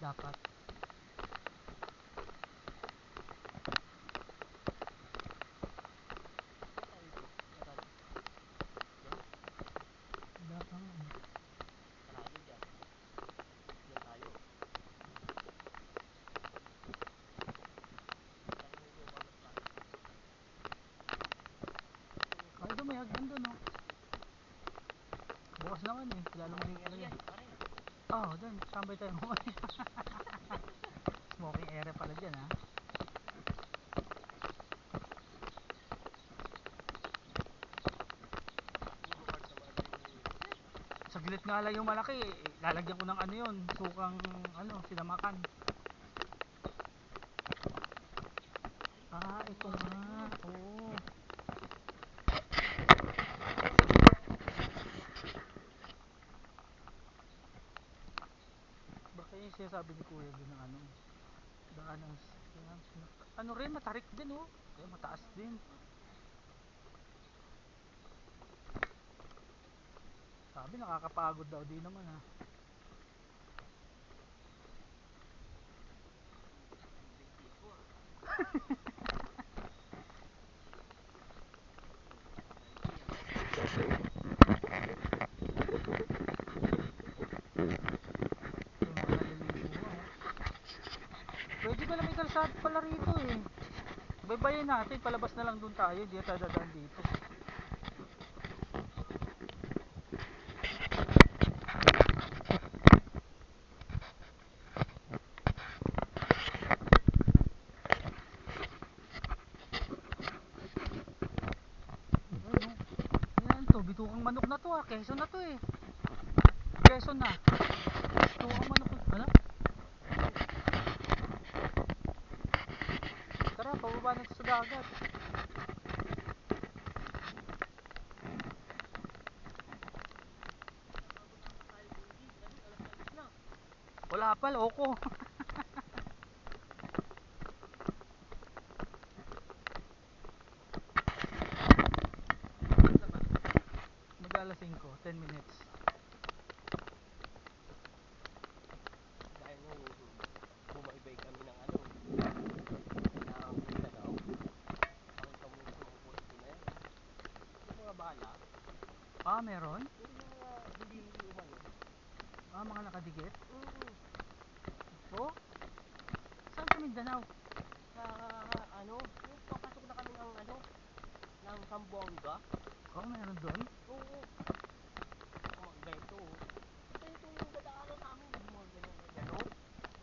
dapat. May hagdan doon, no? Bukas naman eh, lalo mo yung doon, sambay tayo mo. Smoking area pala dyan, ha? Saglit nga lang yung malaki, lalagyan ko ng ano yun, sukang sinamakan. Ito nga, oo. Baka yung sinasabi ni kuya doon ng daan ng rin, matarik din, oh. Kaya mataas din. Sabi nakakapagod daw din naman, ha. Pwede pala may kalsada pala rito eh. Baybayin natin, palabas na lang dun tayo, hindi tayo dadaan dito. Ayan to, bitukang manok na to, Quezon na to eh. Quezon na. Bitukang manok. Ano? Tara, pababa na ito sa dagat. Wala pa, loko. Mag-alas 5, 10 minutes. Dahil nung bumaybay kami ng nakakapuli na daw. Pakita mo ito mga poste na yan. Yung mga bala. Meron? Yung mga hindi umano. Mga nakadikit? Oo. Saan sa Mindanao? Sa papasok na kami ng ng Zamboanga. Meron doon? Oo.